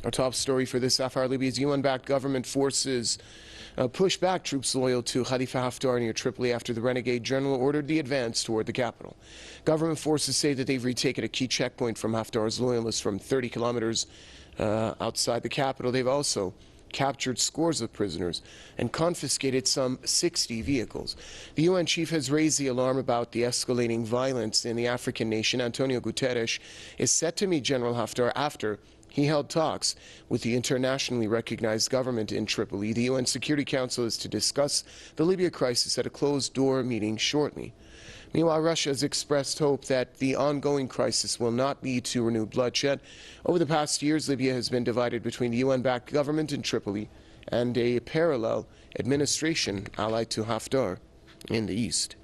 Our top story for this half hour: Libya's UN-backed government forces push back troops loyal to Khalifa Haftar near Tripoli after the renegade general ordered the advance toward the capital. Government forces say that they've retaken a key checkpoint from Haftar's loyalists from 30 kilometers outside the capital. They've also captured scores of prisoners and confiscated some 60 vehicles. The UN chief has raised the alarm about the escalating violence in the African nation. Antonio Guterres is set to meet General Haftar after he held talks with the internationally recognized government in Tripoli. The UN Security Council is to discuss the Libya crisis at a closed-door meeting shortly. Meanwhile, Russia has expressed hope that the ongoing crisis will not lead to renewed bloodshed. Over the past years, Libya has been divided between the UN-backed government in Tripoli and a parallel administration allied to Haftar in the east.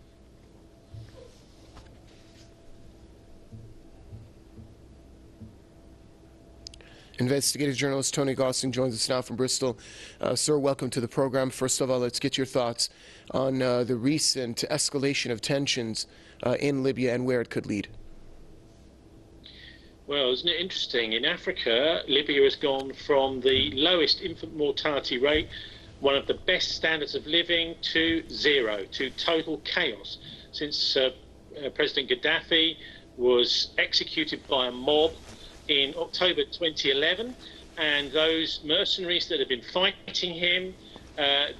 Investigative journalist Tony Gosling joins us now from Bristol. Sir, welcome to the program. First of all, let's get your thoughts on the recent escalation of tensions in Libya and where it could lead. Well, isn't it interesting? In Africa, Libya has gone from the lowest infant mortality rate, one of the best standards of living, to zero, to total chaos. Since President Gaddafi was executed by a mob in October 2011, and those mercenaries that had been fighting him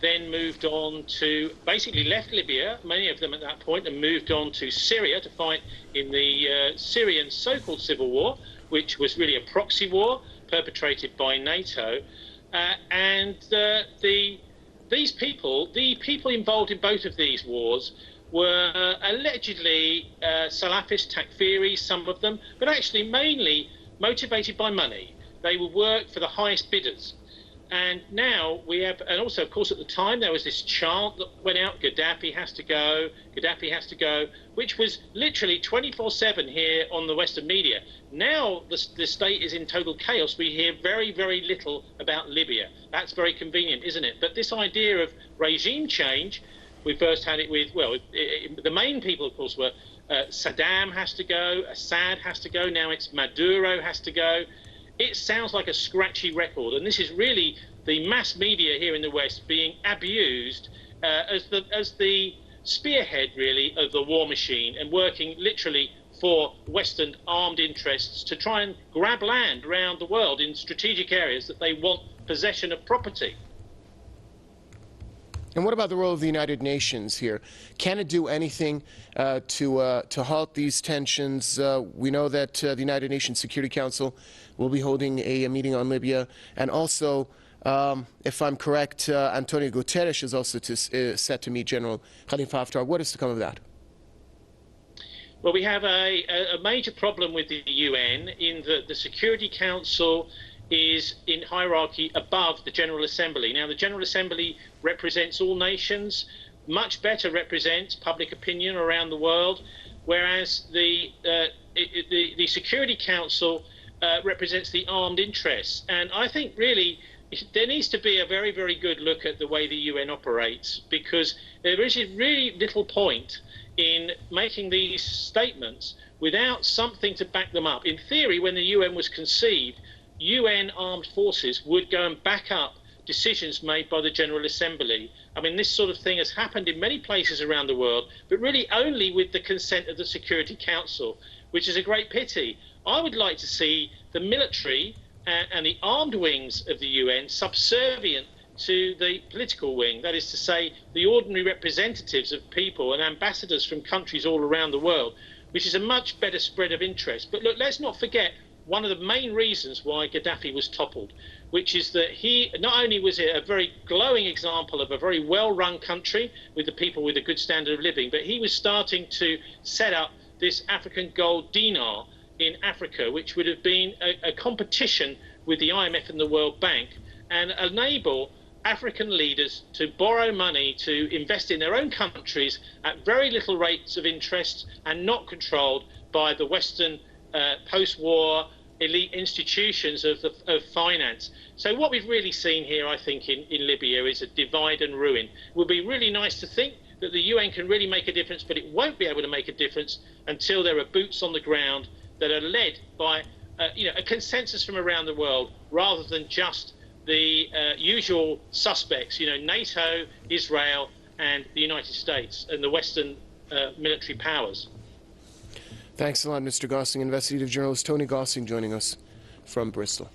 then moved on to, basically left Libya, many of them at that point, and moved on to Syria to fight in the Syrian so-called civil war, which was really a proxy war perpetrated by NATO. These people, the people involved in both of these wars, were allegedly Salafist Takfiris, some of them, but actually mainly motivated by money. They would work for the highest bidders. And now we have, and also, of course, at the time, there was this chant that went out, Gaddafi has to go, Gaddafi has to go, which was literally 24/7 here on the Western media. Now the state is in total chaos. We hear very, very little about Libya. That's very convenient, isn't it? But this idea of regime change, we first had it with, well, the main people, of course, were Saddam has to go, Assad has to go, now it's Maduro has to go. It sounds like a scratchy record, and this is really the mass media here in the West being abused as the spearhead, really, of the war machine, and working literally for Western armed interests to try and grab land around the world in strategic areas that they want possession of property. And what about the role of the United Nations here? Can it do anything to halt these tensions? We know that the United Nations Security Council will be holding a meeting on Libya, and also, if I'm correct, Antonio Guterres is also set to meet General Khalifa Haftar. What is to come of that? Well, we have a major problem with the UN in that the Security Council is in hierarchy above the General Assembly. Now, the General Assembly represents all nations, much better represents public opinion around the world, whereas the Security Council represents the armed interests. And I think really there needs to be a very, very good look at the way the UN operates, because there is really little point in making these statements without something to back them up. In theory, when the UN was conceived, UN armed forces would go and back up decisions made by the General Assembly. I mean, this sort of thing has happened in many places around the world, but really only with the consent of the Security Council, which is a great pity. I would like to see the military and the armed wings of the UN subservient to the political wing, that is to say, the ordinary representatives of people and ambassadors from countries all around the world, which is a much better spread of interest. But look, let's not forget one of the main reasons why Gaddafi was toppled, which is that he, not only was it a very glowing example of a very well-run country with the people with a good standard of living, but he was starting to set up this African Gold Dinar in Africa, which would have been a competition with the IMF and the World Bank, and enable African leaders to borrow money to invest in their own countries at very little rates of interest and not controlled by the Western post-war elite institutions of finance. So what we've really seen here, I think, in Libya is a divide and ruin. It would be really nice to think that the UN can really make a difference, but it won't be able to make a difference until there are boots on the ground that are led by a consensus from around the world rather than just the usual suspects, NATO, Israel, and the United States and the Western military powers. Thanks a lot, Mr. Gossing. Investigative journalist Tony Gossing joining us from Bristol.